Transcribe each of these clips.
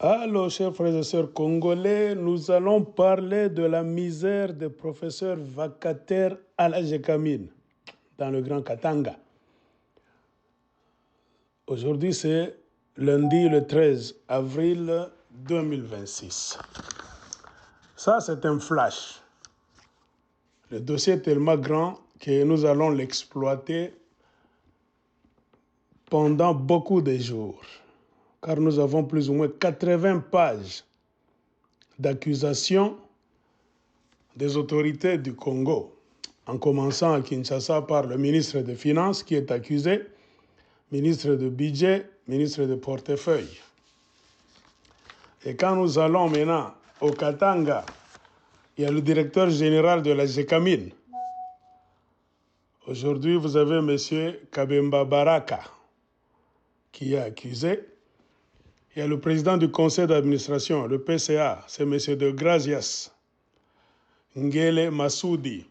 Alors, chers frères et sœurs congolais, nous allons parler de la misère des professeurs vacataires à la Gécamine, dans le Grand Katanga. Aujourd'hui, c'est lundi le 13 avril 2026. Ça, c'est un flash. Le dossier est tellement grand que nous allons l'exploiter pendant beaucoup de jours, car nous avons plus ou moins 80 pages d'accusations des autorités du Congo, en commençant à Kinshasa par le ministre des Finances qui est accusé, ministre de Budget, ministre de Portefeuille. Et quand nous allons maintenant au Katanga, il y a le directeur général de la Gécamine. Aujourd'hui, vous avez M. Kabemba Baraka qui est accusé. Il y a le président du conseil d'administration, le PCA, c'est M. De Grazias Ngele Massoudi,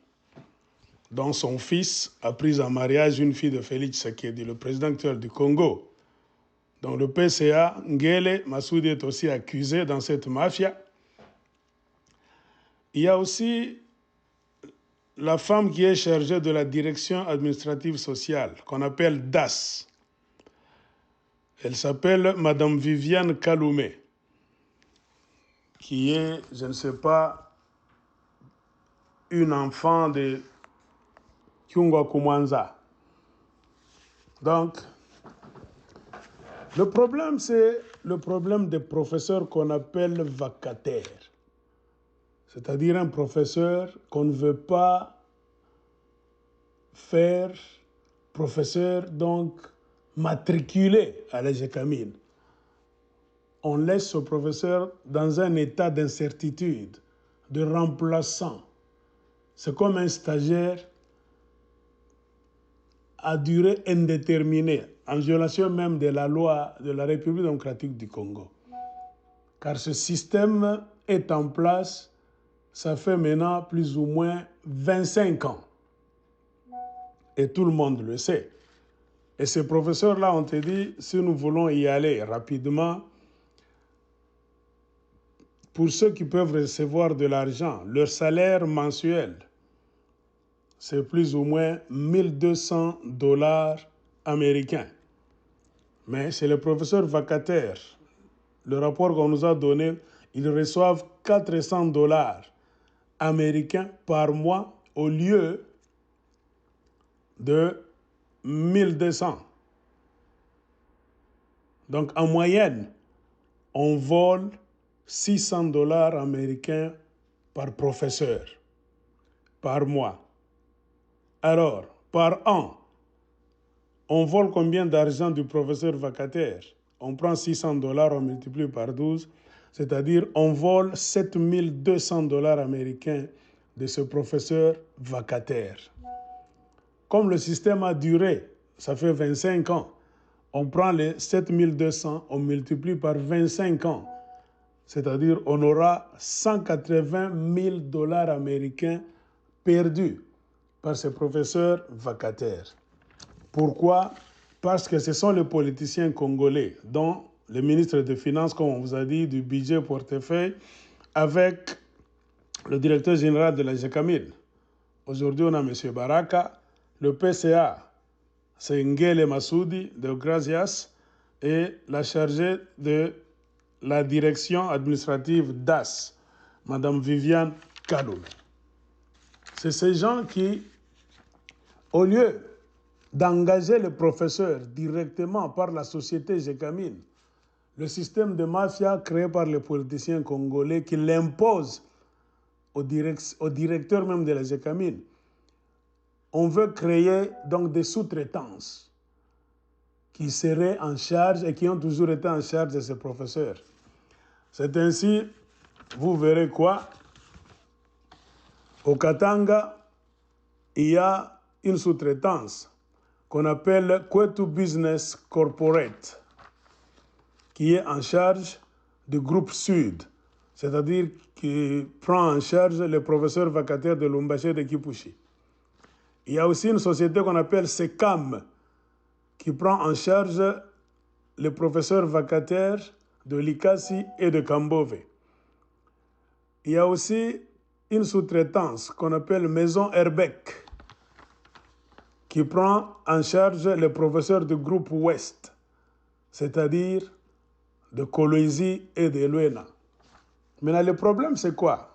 dont son fils a pris en mariage une fille de Félix Tshisekedi, le président actuel du Congo. Donc le PCA, Ngele Massoudi, est aussi accusé dans cette mafia. Il y a aussi la femme qui est chargée de la direction administrative sociale, qu'on appelle DAS. Elle s'appelle Madame Viviane Kaloumé, qui est, je ne sais pas, une enfant de Kyungwa Kumwanza. Donc, le problème, c'est le problème des professeurs qu'on appelle vacataires. C'est-à-dire un professeur qu'on ne veut pas faire professeur, donc matriculé à la Gécamine. On laisse ce professeur dans un état d'incertitude, de remplaçant. C'est comme un stagiaire à durée indéterminée, en violation même de la loi de la République démocratique du Congo. Car ce système est en place, ça fait maintenant plus ou moins 25 ans. Et tout le monde le sait. Et ces professeurs-là ont dit, si nous voulons y aller rapidement, pour ceux qui peuvent recevoir de l'argent, leur salaire mensuel, c'est plus ou moins 1200 $ américains. Mais c'est les professeurs vacataires. Le rapport qu'on nous a donné, ils reçoivent 400 $ américains par mois au lieu de 1200. Donc en moyenne, on vole 600 $ américains par professeur, par mois. Alors, par an, on vole combien d'argent du professeur vacataire? On prend 600 $, on multiplie par 12, c'est-à-dire on vole 7200 $ américains de ce professeur vacataire. Comme le système a duré, ça fait 25 ans, on prend les 7200, on multiplie par 25 ans, c'est-à-dire on aura 180 000 $ américains perdus par ces professeurs vacataires. Pourquoi? Parce que ce sont les politiciens congolais, dont le ministre des Finances, comme on vous a dit, du budget portefeuille, avec le directeur général de la Gécamine. Aujourd'hui, on a M. Baraka, le PCA, c'est Ngele Massoudi de Grazias, et la chargée de la direction administrative DAS, Mme Viviane Kaloumé. C'est ces gens qui, au lieu d'engager les professeurs directement par la société Gécamine, le système de mafia créé par les politiciens congolais qui l'impose au directeur même de la Gécamine, on veut créer donc des sous-traitances qui seraient en charge et qui ont toujours été en charge de ces professeurs. C'est ainsi, vous verrez quoi, au Katanga, il y a une sous-traitance qu'on appelle Kwetu Business Corporate, qui est en charge du groupe Sud, c'est-à-dire qui prend en charge les professeurs vacataires de Lumbashi et de Kipushi. Il y a aussi une société qu'on appelle SECAM, qui prend en charge les professeurs vacataires de Likasi et de Kambove. Il y a aussi une sous-traitance qu'on appelle Maison Herbeck, qui prend en charge les professeurs du groupe Ouest, c'est-à-dire de Kolwezi et de Luena. Maintenant, le problème, c'est quoi?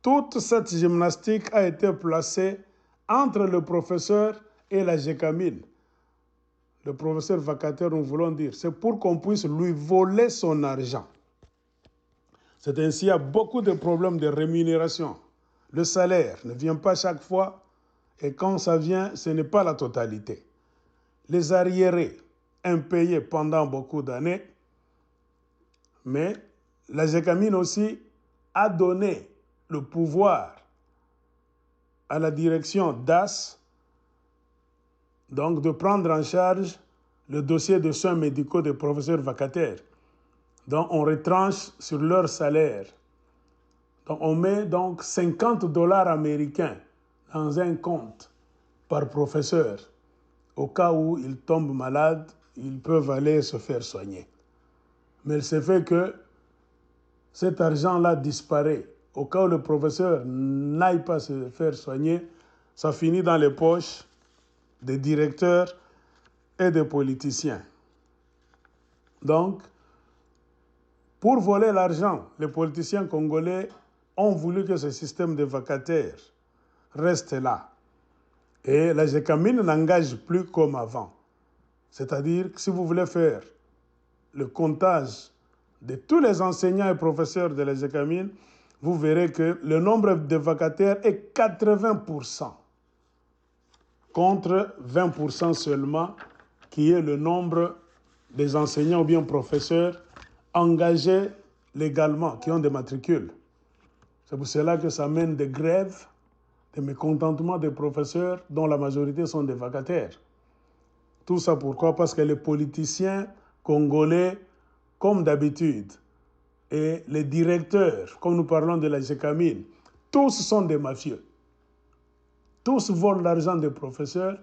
Toute cette gymnastique a été placée entre le professeur et la Gécamine. Le professeur vacataire, nous voulons dire, c'est pour qu'on puisse lui voler son argent. C'est ainsi qu'il y a beaucoup de problèmes de rémunération. Le salaire ne vient pas chaque fois et quand ça vient, ce n'est pas la totalité. Les arriérés impayés pendant beaucoup d'années, mais la Gécamine aussi a donné le pouvoir à la direction DAS, donc de prendre en charge le dossier de soins médicaux des professeurs vacataires. Donc on retranche sur leur salaire. Donc on met donc 50 $ américains dans un compte par professeur. Au cas où ils tombent malades, ils peuvent aller se faire soigner. Mais il se fait que cet argent-là disparaît. Au cas où le professeur n'aille pas se faire soigner, ça finit dans les poches des directeurs et des politiciens. Donc, pour voler l'argent, les politiciens congolais ont voulu que ce système de vacataires reste là. Et la Gécamine n'engage plus comme avant. C'est-à-dire que si vous voulez faire le comptage de tous les enseignants et professeurs de la Gécamine, vous verrez que le nombre de vacataires est 80%, contre 20% seulement, qui est le nombre des enseignants ou bien professeurs engagés légalement, qui ont des matricules. C'est pour cela que ça mène des grèves, des mécontentements des professeurs dont la majorité sont des vacataires. Tout ça pourquoi? Parce que les politiciens congolais, comme d'habitude, et les directeurs, comme nous parlons de la Gécamine, tous sont des mafieux. Tous volent l'argent des professeurs.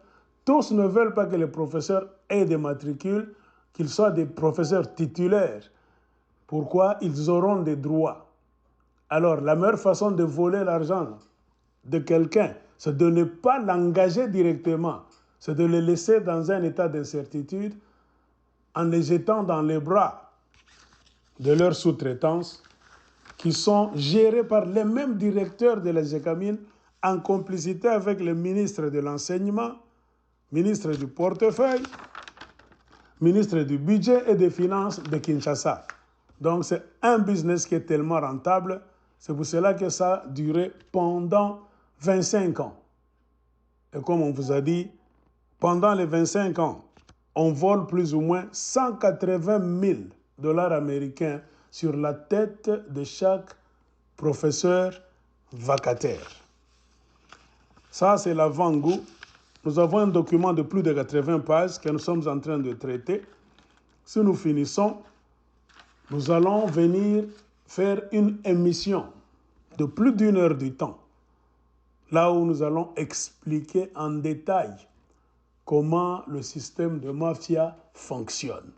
Tous ne veulent pas que les professeurs aient des matricules, qu'ils soient des professeurs titulaires. Pourquoi? Ils auront des droits. Alors, la meilleure façon de voler l'argent de quelqu'un, c'est de ne pas l'engager directement. C'est de le laisser dans un état d'incertitude en les jetant dans les bras de leurs sous-traitances qui sont gérés par les mêmes directeurs de la Gécamine en complicité avec le ministre de l'Enseignement, ministre du Portefeuille, ministre du Budget et des Finances de Kinshasa. Donc c'est un business qui est tellement rentable, c'est pour cela que ça a duré pendant 25 ans. Et comme on vous a dit, pendant les 25 ans, on vole plus ou moins 180 000 $ américains sur la tête de chaque professeur vacataire. Ça, c'est l'avant-goût. Nous avons un document de plus de 80 pages que nous sommes en train de traiter. Si nous finissons, nous allons venir faire une émission de plus d'1 heure du temps, là où nous allons expliquer en détail comment le système de mafia fonctionne.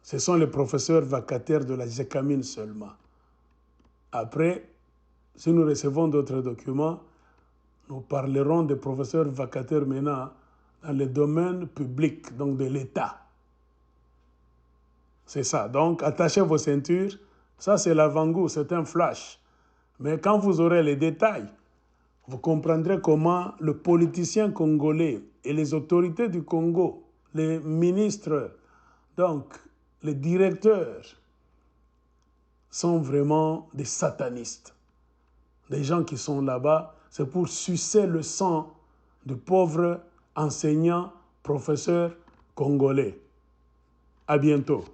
Ce sont les professeurs vacataires de la Gécamine seulement. Après, si nous recevons d'autres documents, nous parlerons des professeurs vacataires maintenant dans le domaine public, donc de l'État. C'est ça. Donc, attachez vos ceintures. Ça, c'est l'avant-goût, c'est un flash. Mais quand vous aurez les détails, vous comprendrez comment le politicien congolais et les autorités du Congo, les ministres, donc les directeurs, sont vraiment des satanistes. Des gens qui sont là-bas, c'est pour sucer le sang de pauvres enseignants, professeurs congolais. À bientôt.